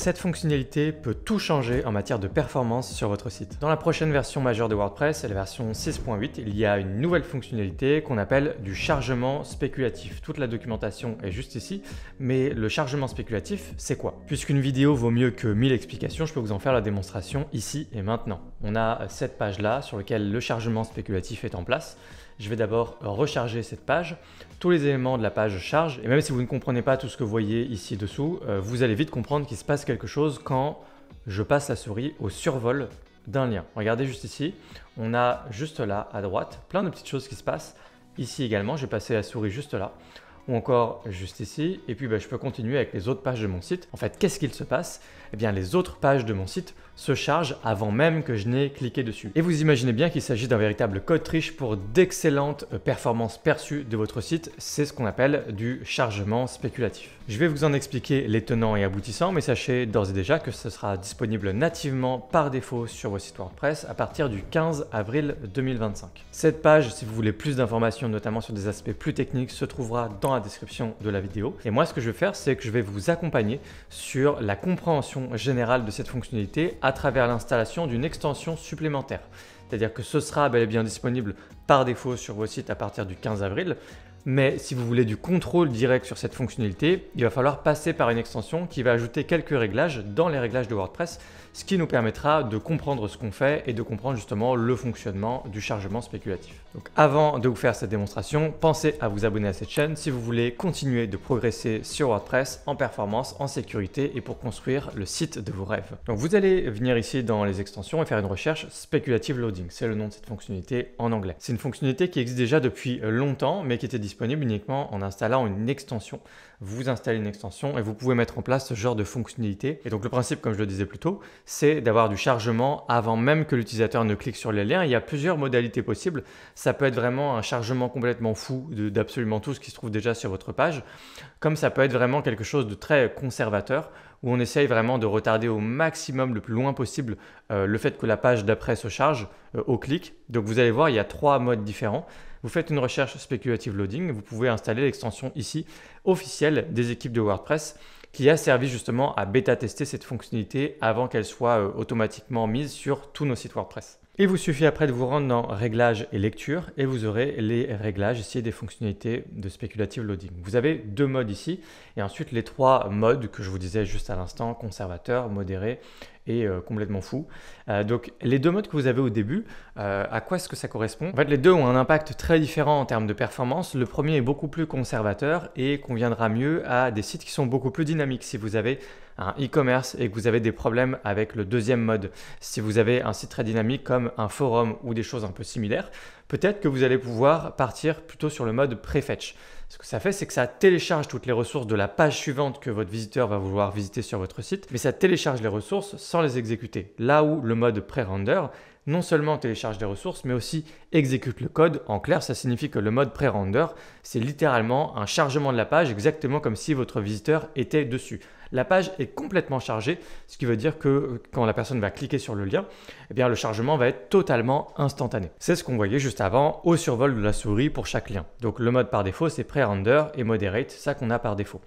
cette fonctionnalité peut tout changer en matière de performance sur votre site. Dans la prochaine version majeure de WordPress, la version 6.8, il y a une nouvelle fonctionnalité qu'on appelle du chargement spéculatif. Toute la documentation est juste ici, mais le chargement spéculatif, c'est quoi? Puisqu'une vidéo vaut mieux que 1000 explications, je peux vous en faire la démonstration ici et maintenant. On a cette page-là sur laquelle le chargement spéculatif est en place. Je vais d'abord recharger cette page. Tous les éléments de la page chargent et même si vous ne comprenez pas tout ce que vous voyez ici dessous, vous allez vite comprendre qu'il se passe quelque chose quand je passe la souris au survol d'un lien. Regardez juste ici, on a juste là à droite plein de petites choses qui se passent. Ici également, je vais passer la souris juste là ou encore juste ici et puis je peux continuer avec les autres pages de mon site. En fait, qu'est-ce qu'il se passe? Eh bien, les autres pages de mon site se chargent avant même que je n'ai cliqué dessus. Et vous imaginez bien qu'il s'agit d'un véritable code triche pour d'excellentes performances perçues de votre site. C'est ce qu'on appelle du chargement spéculatif. Je vais vous en expliquer les tenants et aboutissants, mais sachez d'ores et déjà que ce sera disponible nativement par défaut sur vos sites WordPress à partir du 15 avril 2025. Cette page, si vous voulez plus d'informations, notamment sur des aspects plus techniques, se trouvera dans la description de la vidéo. Et moi, ce que je vais faire, c'est que je vais vous accompagner sur la compréhension générale de cette fonctionnalité à travers l'installation d'une extension supplémentaire. C'est-à-dire que ce sera bel et bien disponible par défaut sur vos sites à partir du 15 avril. Mais si vous voulez du contrôle direct sur cette fonctionnalité, il va falloir passer par une extension qui va ajouter quelques réglages dans les réglages de WordPress, ce qui nous permettra de comprendre ce qu'on fait et de comprendre justement le fonctionnement du chargement spéculatif. Donc avant de vous faire cette démonstration, pensez à vous abonner à cette chaîne si vous voulez continuer de progresser sur WordPress en performance, en sécurité et pour construire le site de vos rêves. Donc vous allez venir ici dans les extensions et faire une recherche Speculative Loading. C'est le nom de cette fonctionnalité en anglais. C'est une fonctionnalité qui existe déjà depuis longtemps mais qui était disponible uniquement en installant une extension. Vous installez une extension et vous pouvez mettre en place ce genre de fonctionnalité. Et donc le principe, comme je le disais plus tôt, c'est d'avoir du chargement avant même que l'utilisateur ne clique sur les liens. Il y a plusieurs modalités possibles. Ça peut être vraiment un chargement complètement fou d'absolument tout ce qui se trouve déjà sur votre page, comme ça peut être vraiment quelque chose de très conservateur où on essaye vraiment de retarder au maximum, le plus loin possible, le fait que la page d'après se charge au clic. Donc vous allez voir, il y a 3 modes différents. Vous faites une recherche Speculative Loading, vous pouvez installer l'extension ici officielle des équipes de WordPress qui a servi justement à bêta-tester cette fonctionnalité avant qu'elle soit automatiquement mise sur tous nos sites WordPress. Il vous suffit après de vous rendre dans Réglages et Lecture et vous aurez les réglages ici des fonctionnalités de Speculative Loading. Vous avez 2 modes ici et ensuite les 3 modes que je vous disais juste à l'instant, conservateur, modéré et complètement fou. Donc les 2 modes que vous avez au début, à quoi est-ce que ça correspond? En fait, les deux ont un impact très différent en termes de performance. Le premier est beaucoup plus conservateur et conviendra mieux à des sites qui sont beaucoup plus dynamiques. Si vous avez un e-commerce et que vous avez des problèmes avec le deuxième mode, si vous avez un site très dynamique comme un forum ou des choses un peu similaires, peut-être que vous allez pouvoir partir plutôt sur le mode prefetch. Ce que ça fait, c'est que ça télécharge toutes les ressources de la page suivante que votre visiteur va vouloir visiter sur votre site, mais ça télécharge les ressources sans les exécuter. Là où le mode pré-render, non seulement télécharge des ressources, mais aussi exécute le code. En clair, ça signifie que le mode pré-render, c'est littéralement un chargement de la page exactement comme si votre visiteur était dessus. La page est complètement chargée, ce qui veut dire que quand la personne va cliquer sur le lien, eh bien, le chargement va être totalement instantané. C'est ce qu'on voyait juste avant au survol de la souris pour chaque lien. Donc le mode par défaut, c'est pré-render et moderate, c'est ça qu'on a par défaut.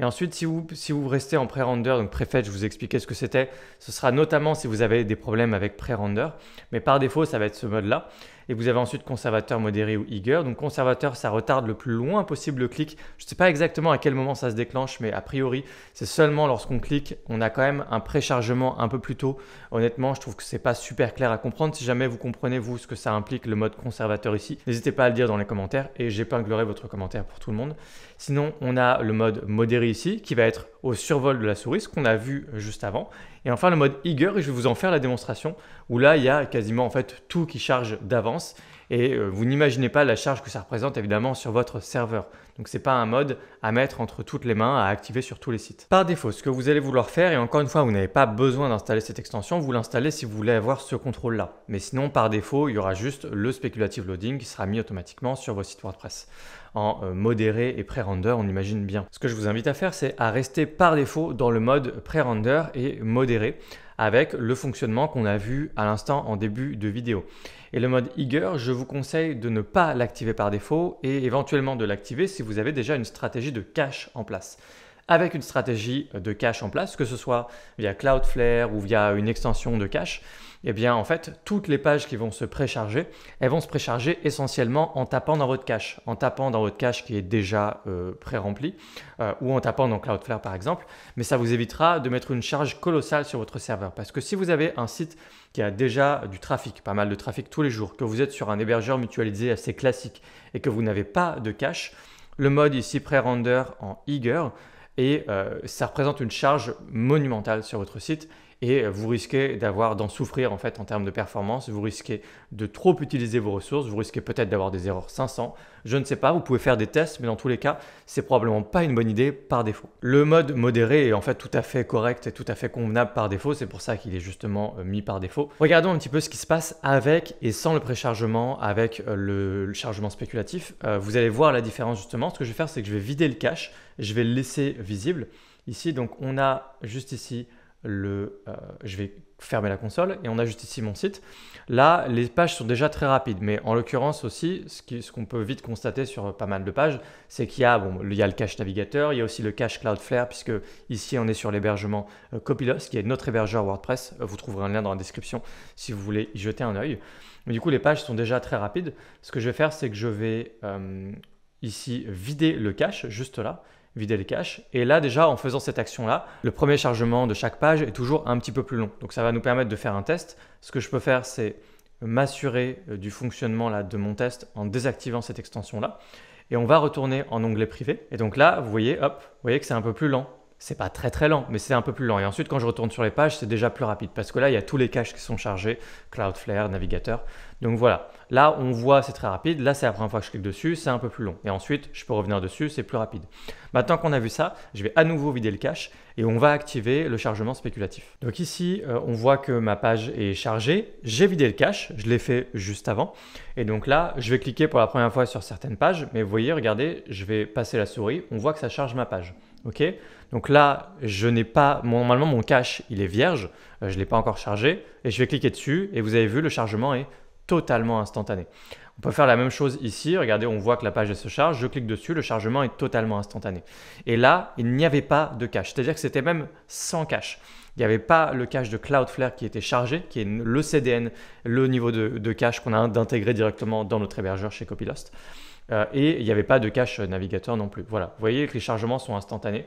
Et ensuite, si vous restez en pré-render, donc prefetch, je vous expliquais ce que c'était, ce sera notamment si vous avez des problèmes avec pré-render, mais par défaut, ça va être ce mode-là. Et vous avez ensuite conservateur, modéré ou eager. Donc conservateur, ça retarde le plus loin possible le clic. Je ne sais pas exactement à quel moment ça se déclenche, mais a priori, c'est seulement lorsqu'on clique, on a quand même un préchargement un peu plus tôt. Honnêtement, je trouve que ce n'est pas super clair à comprendre. Si jamais vous comprenez, vous, ce que ça implique, le mode conservateur ici, n'hésitez pas à le dire dans les commentaires et j'épinglerai votre commentaire pour tout le monde. Sinon, on a le mode modéré ici qui va être au survol de la souris, ce qu'on a vu juste avant. Et enfin, le mode eager, et je vais vous en faire la démonstration, où là, il y a quasiment en fait tout qui charge d'avance. Et vous n'imaginez pas la charge que ça représente évidemment sur votre serveur. Donc ce n'est pas un mode à mettre entre toutes les mains, à activer sur tous les sites. Par défaut, ce que vous allez vouloir faire, et encore une fois, vous n'avez pas besoin d'installer cette extension, vous l'installez si vous voulez avoir ce contrôle-là. Mais sinon, par défaut, il y aura juste le Speculative Loading qui sera mis automatiquement sur vos sites WordPress. En modéré et pré-render, on imagine bien. Ce que je vous invite à faire, c'est à rester par défaut dans le mode pré-render et modéré avec le fonctionnement qu'on a vu à l'instant en début de vidéo. Et le mode eager, je vous conseille de ne pas l'activer par défaut et éventuellement de l'activer si vous avez déjà une stratégie de cache en place. avec une stratégie de cache en place, que ce soit via Cloudflare ou via une extension de cache, eh bien en fait, toutes les pages qui vont se précharger, elles vont se précharger essentiellement en tapant dans votre cache, qui est déjà pré-rempli ou en tapant dans Cloudflare par exemple, mais ça vous évitera de mettre une charge colossale sur votre serveur parce que si vous avez un site qui a déjà du trafic, pas mal de trafic tous les jours, que vous êtes sur un hébergeur mutualisé assez classique et que vous n'avez pas de cache, le mode ici pré-render en eager et ça représente une charge monumentale sur votre site et vous risquez d'en souffrir en fait en termes de performance, vous risquez de trop utiliser vos ressources, vous risquez peut-être d'avoir des erreurs 500, je ne sais pas, vous pouvez faire des tests mais dans tous les cas, c'est probablement pas une bonne idée par défaut. Le mode modéré est en fait tout à fait correct et tout à fait convenable par défaut, c'est pour ça qu'il est justement mis par défaut. Regardons un petit peu ce qui se passe avec et sans le préchargement, avec le chargement spéculatif. Vous allez voir la différence justement. Ce que je vais faire, c'est que je vais vider le cache, je vais le laisser visible. Ici, donc on a juste ici je vais fermer la console et on a juste ici mon site. Là, les pages sont déjà très rapides, mais en l'occurrence aussi, ce qu'on peut vite constater sur pas mal de pages, c'est qu'il y a le cache navigateur, il y a aussi le cache Cloudflare, puisque ici on est sur l'hébergement Copilot, qui est notre hébergeur WordPress. Vous trouverez un lien dans la description si vous voulez y jeter un œil. Mais du coup, les pages sont déjà très rapides. Ce que je vais faire, c'est que je vais ici vider le cache, juste là. Vider les caches. Et là, déjà, en faisant cette action-là, le premier chargement de chaque page est toujours un petit peu plus long. Donc, ça va nous permettre de faire un test. Ce que je peux faire, c'est m'assurer du fonctionnement là, de mon test en désactivant cette extension-là. Et on va retourner en onglet privé. Et donc là, vous voyez, hop, vous voyez que c'est un peu plus lent. C'est pas très très lent, mais c'est un peu plus lent. Et ensuite, quand je retourne sur les pages, c'est déjà plus rapide parce que là, il y a tous les caches qui sont chargés, Cloudflare, navigateur. Donc voilà, là, on voit, c'est très rapide. Là, c'est la première fois que je clique dessus, c'est un peu plus long. Et ensuite, je peux revenir dessus, c'est plus rapide. Maintenant qu'on a vu ça, je vais à nouveau vider le cache et on va activer le chargement spéculatif. Donc ici, on voit que ma page est chargée. J'ai vidé le cache, je l'ai fait juste avant. Et donc là, je vais cliquer pour la première fois sur certaines pages. Mais vous voyez, regardez, je vais passer la souris. On voit que ça charge ma page. Ok, donc là, je n'ai pas, normalement mon cache, il est vierge, je ne l'ai pas encore chargé et je vais cliquer dessus et vous avez vu, le chargement est totalement instantané. On peut faire la même chose ici, regardez, on voit que la page elle se charge, je clique dessus, le chargement est totalement instantané. Et là, il n'y avait pas de cache, c'est-à-dire que c'était même sans cache. Il n'y avait pas le cache de Cloudflare qui était chargé, qui est le CDN, le niveau de cache qu'on a d'intégrer directement dans notre hébergeur chez Copilot. Et il n'y avait pas de cache navigateur non plus. Voilà, vous voyez que les chargements sont instantanés.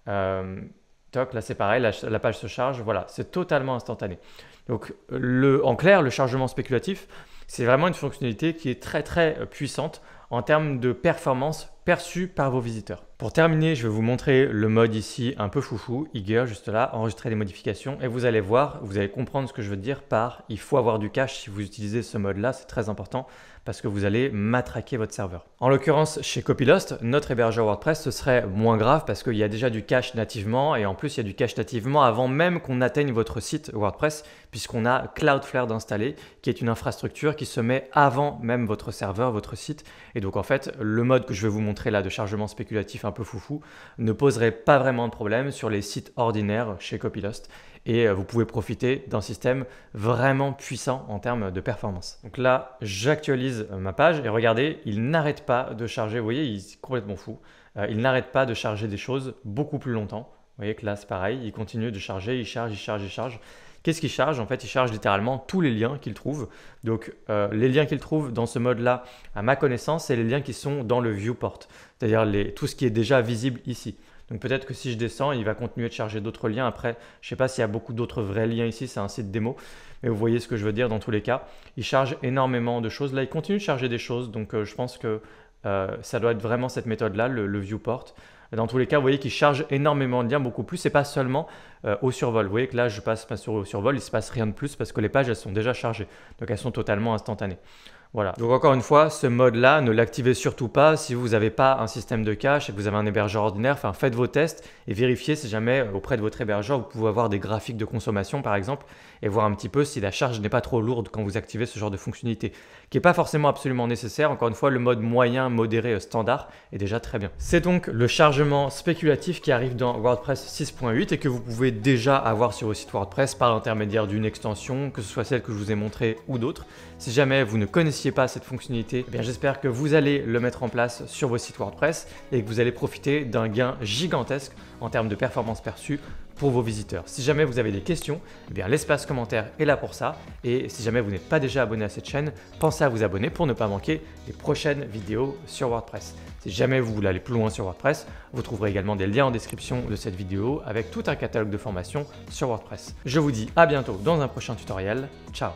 Toc, là c'est pareil, la page se charge, voilà, c'est totalement instantané. Donc en clair, le chargement spéculatif, c'est vraiment une fonctionnalité qui est très très puissante en termes de performance perçue par vos visiteurs. Pour terminer, je vais vous montrer le mode ici un peu foufou, eager, juste là, enregistrer les modifications et vous allez voir, vous allez comprendre ce que je veux dire par il faut avoir du cache si vous utilisez ce mode-là, c'est très important parce que vous allez matraquer votre serveur. En l'occurrence, chez Copilot, notre hébergeur WordPress, ce serait moins grave parce qu'il y a déjà du cache nativement et en plus, il y a du cache nativement avant même qu'on atteigne votre site WordPress puisqu'on a Cloudflare d'installer qui est une infrastructure qui se met avant même votre serveur, votre site. Et donc en fait, le mode que je vais vous montrer là de chargement spéculatif un peu foufou ne poserait pas vraiment de problème sur les sites ordinaires chez Copilot. Et vous pouvez profiter d'un système vraiment puissant en termes de performance. Donc là, j'actualise ma page et regardez, il n'arrête pas de charger. Vous voyez, il est complètement fou. Il n'arrête pas de charger des choses beaucoup plus longtemps. Vous voyez que là, c'est pareil, il continue de charger, il charge, il charge, il charge. Qu'est-ce qu'il charge? En fait, il charge littéralement tous les liens qu'il trouve. Donc, les liens qu'il trouve dans ce mode-là, à ma connaissance, c'est les liens qui sont dans le viewport, c'est-à-dire tout ce qui est déjà visible ici. Donc peut-être que si je descends, il va continuer de charger d'autres liens. Après, je ne sais pas s'il y a beaucoup d'autres vrais liens ici, c'est un site démo. Mais vous voyez ce que je veux dire dans tous les cas. Il charge énormément de choses. Là, il continue de charger des choses. Donc je pense que ça doit être vraiment cette méthode-là, le viewport. Dans tous les cas, vous voyez qu'il charge énormément de liens, beaucoup plus. Et pas seulement au survol. Vous voyez que là, je passe pas sur au survol, il ne se passe rien de plus parce que les pages, elles sont déjà chargées. Donc elles sont totalement instantanées. Voilà. Donc encore une fois, ce mode-là, ne l'activez surtout pas si vous n'avez pas un système de cache et que vous avez un hébergeur ordinaire. Enfin, faites vos tests et vérifiez si jamais auprès de votre hébergeur, vous pouvez avoir des graphiques de consommation par exemple et voir un petit peu si la charge n'est pas trop lourde quand vous activez ce genre de fonctionnalité qui n'est pas forcément absolument nécessaire. Encore une fois, le mode moyen, modéré, standard est déjà très bien. C'est donc le chargement spéculatif qui arrive dans WordPress 6.8 et que vous pouvez déjà avoir sur vos sites WordPress par l'intermédiaire d'une extension, que ce soit celle que je vous ai montrée ou d'autres. Si jamais vous ne connaissez connaissiez pas cette fonctionnalité, eh bien j'espère que vous allez le mettre en place sur vos sites WordPress et que vous allez profiter d'un gain gigantesque en termes de performance perçue pour vos visiteurs. Si jamais vous avez des questions, eh bien l'espace commentaire est là pour ça. Et si jamais vous n'êtes pas déjà abonné à cette chaîne, pensez à vous abonner pour ne pas manquer les prochaines vidéos sur WordPress. Si jamais vous voulez aller plus loin sur WordPress, vous trouverez également des liens en description de cette vidéo avec tout un catalogue de formations sur WordPress. Je vous dis à bientôt dans un prochain tutoriel. Ciao!